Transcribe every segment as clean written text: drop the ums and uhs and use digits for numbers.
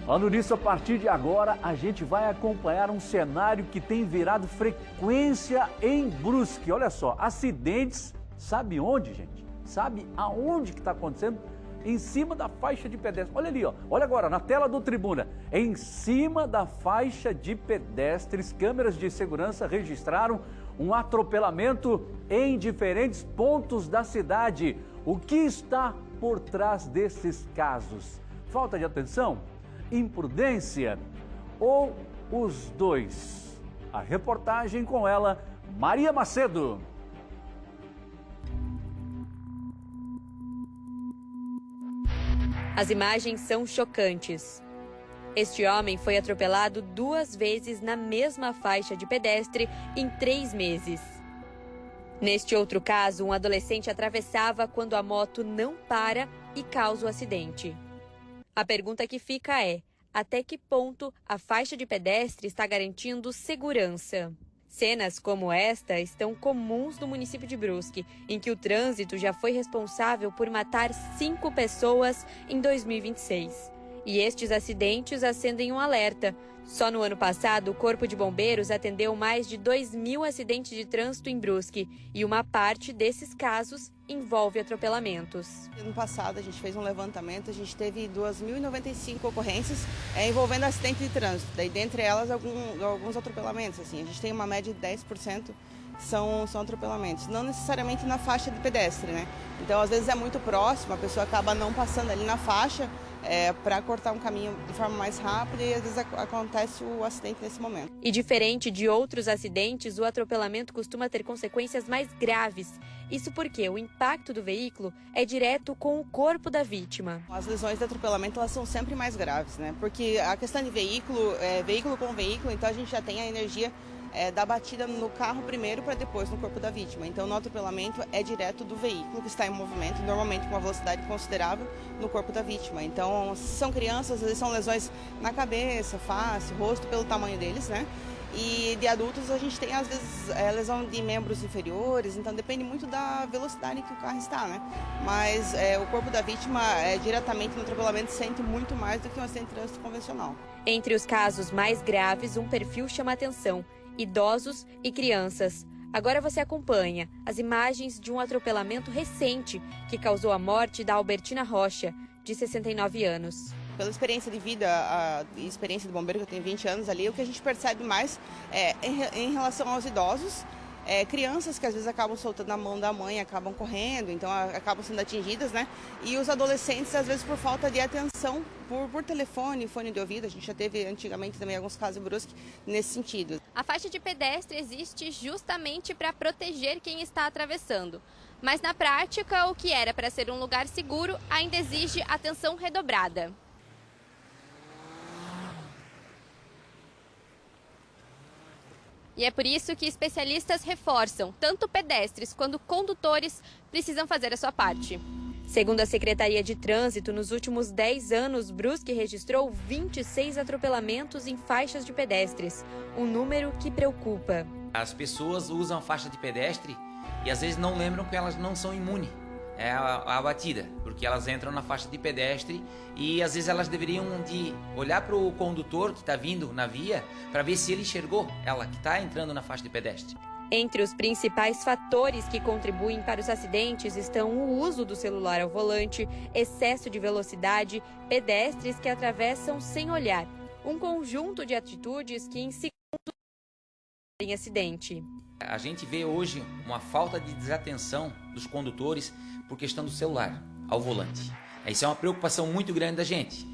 Falando nisso, a partir de agora, a gente vai acompanhar um cenário que tem virado frequência em Brusque. Olha só, acidentes, sabe onde, gente? Sabe aonde que está acontecendo? Em cima da faixa de pedestre. Olha ali, ó. Olha agora, na tela do Tribuna. Em cima da faixa de pedestres, câmeras de segurança registraram um atropelamento em diferentes pontos da cidade. O que está por trás desses casos? Falta de atenção? Imprudência ou os dois? A reportagem com ela, Maria Macedo. As imagens são chocantes. Este homem foi atropelado 2 vezes na mesma faixa de pedestre em 3 meses. Neste outro caso, um adolescente atravessava quando a moto não para e causa o acidente. A pergunta que fica é: até que ponto a faixa de pedestre está garantindo segurança? Cenas como esta estão comuns no município de Brusque, em que o trânsito já foi responsável por matar 5 pessoas em 2026. E estes acidentes acendem um alerta. Só no ano passado, o Corpo de Bombeiros atendeu mais de 2.000 acidentes de trânsito em Brusque, e uma parte desses casos envolve atropelamentos. No passado, a gente fez um levantamento, a gente teve 2.095 ocorrências envolvendo acidente de trânsito, daí dentre elas alguns atropelamentos. Assim, a gente tem uma média de 10% são atropelamentos, não necessariamente na faixa de pedestre, né? Então, às vezes é muito próximo, a pessoa acaba não passando ali na faixa, para cortar um caminho de forma mais rápida e às vezes acontece o acidente nesse momento. E diferente de outros acidentes, o atropelamento costuma ter consequências mais graves. Isso porque o impacto do veículo é direto com o corpo da vítima. As lesões de atropelamento elas são sempre mais graves, né? Porque a questão de veículo com veículo, então a gente já tem a energia da batida no carro primeiro para depois no corpo da vítima. Então, no atropelamento é direto do veículo que está em movimento, normalmente com uma velocidade considerável no corpo da vítima. Então, se são crianças, às vezes são lesões na cabeça, face, rosto, pelo tamanho deles, né? E de adultos a gente tem, às vezes, lesão de membros inferiores, então depende muito da velocidade que o carro está, né? Mas o corpo da vítima, diretamente no atropelamento, sente muito mais do que um acidente de trânsito convencional. Entre os casos mais graves, um perfil chama atenção: idosos e crianças. Agora você acompanha as imagens de um atropelamento recente que causou a morte da Albertina Rocha, de 69 anos. Pela experiência de vida, a experiência de bombeiro, que eu tenho 20 anos ali, o que a gente percebe mais em relação aos idosos, crianças que às vezes acabam soltando a mão da mãe, acabam correndo, então acabam sendo atingidas, né? E os adolescentes, às vezes, por falta de atenção, por telefone, fone de ouvido. A gente já teve antigamente também alguns casos em Brusque nesse sentido. A faixa de pedestre existe justamente para proteger quem está atravessando. Mas na prática, o que era para ser um lugar seguro ainda exige atenção redobrada. E é por isso que especialistas reforçam: tanto pedestres quanto condutores precisam fazer a sua parte. Segundo a Secretaria de Trânsito, nos últimos 10 anos, Brusque registrou 26 atropelamentos em faixas de pedestres, um número que preocupa. As pessoas usam faixa de pedestre e às vezes não lembram que elas não são imunes à batida, porque elas entram na faixa de pedestre e às vezes elas deveriam de olhar para o condutor que está vindo na via para ver se ele enxergou ela que está entrando na faixa de pedestre. Entre os principais fatores que contribuem para os acidentes estão o uso do celular ao volante, excesso de velocidade, pedestres que atravessam sem olhar. Um conjunto de atitudes que em segundos em acidente. A gente vê hoje uma falta de desatenção dos condutores por questão do celular ao volante. Isso é uma preocupação muito grande da gente.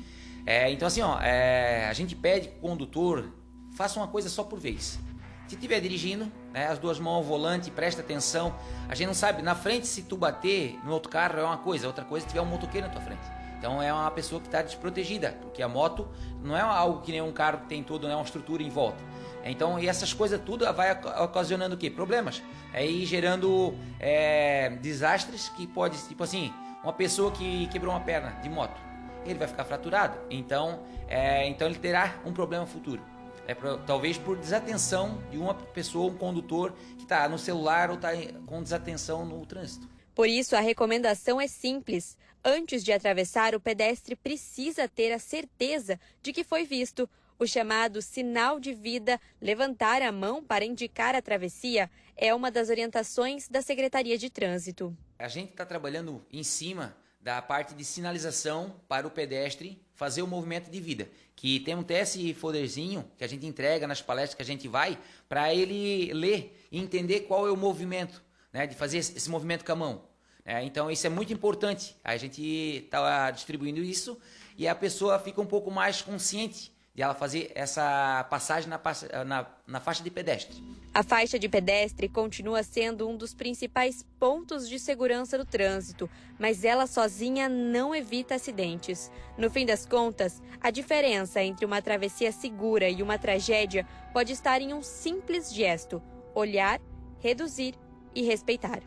Então assim, a gente pede que o condutor faça uma coisa só por vez. Se estiver dirigindo, as 2 mãos ao volante, presta atenção. A gente não sabe, na frente, se tu bater no outro carro é uma coisa, outra coisa se tiver um motoqueiro na tua frente. Então é uma pessoa que está desprotegida, porque a moto não é algo que nem um carro que tem todo, não é uma estrutura em volta. Então, e essas coisas tudo vai ocasionando o quê? Problemas. Aí gerando desastres que pode, tipo assim, uma pessoa que quebrou uma perna de moto, ele vai ficar fraturado. Então ele terá um problema futuro. Talvez por desatenção de uma pessoa, um condutor que está no celular ou está com desatenção no trânsito. Por isso, a recomendação é simples. Antes de atravessar, o pedestre precisa ter a certeza de que foi visto. O chamado sinal de vida, levantar a mão para indicar a travessia, é uma das orientações da Secretaria de Trânsito. A gente está trabalhando em cima da parte de sinalização para o pedestre fazer o movimento de vida. Que tem esse folderzinho que a gente entrega nas palestras que a gente vai, para ele ler e entender qual é o movimento, né, de fazer esse movimento com a mão. Então isso é muito importante. A gente está distribuindo isso e a pessoa fica um pouco mais consciente de ela fazer essa passagem na faixa de pedestre. A faixa de pedestre continua sendo um dos principais pontos de segurança do trânsito, mas ela sozinha não evita acidentes. No fim das contas, a diferença entre uma travessia segura e uma tragédia pode estar em um simples gesto: olhar, reduzir e respeitar.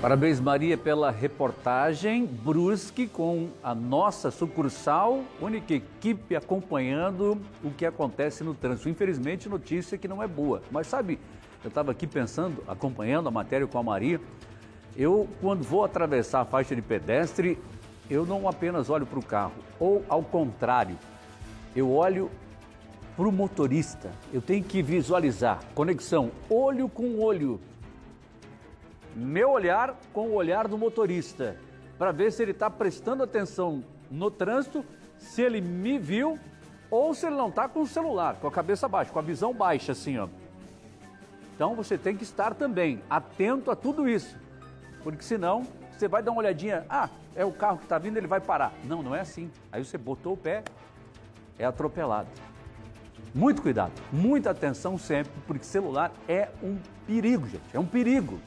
Parabéns, Maria, pela reportagem. Brusque com a nossa sucursal, única equipe acompanhando o que acontece no trânsito. Infelizmente, notícia que não é boa. Mas sabe, eu estava aqui pensando, acompanhando a matéria com a Maria, eu, quando vou atravessar a faixa de pedestre, eu não apenas olho para o carro, ou ao contrário, eu olho para o motorista. Eu tenho que visualizar, conexão, olho com olho. Meu olhar com o olhar do motorista, para ver se ele está prestando atenção no trânsito, se ele me viu ou se ele não está com o celular, com a cabeça baixa, com a visão baixa assim, ó. Então você tem que estar também atento a tudo isso, porque senão você vai dar uma olhadinha, é o carro que está vindo, ele vai parar. Não, não é assim. Aí você botou o pé, é atropelado. Muito cuidado, muita atenção sempre, porque celular é um perigo, gente, é um perigo.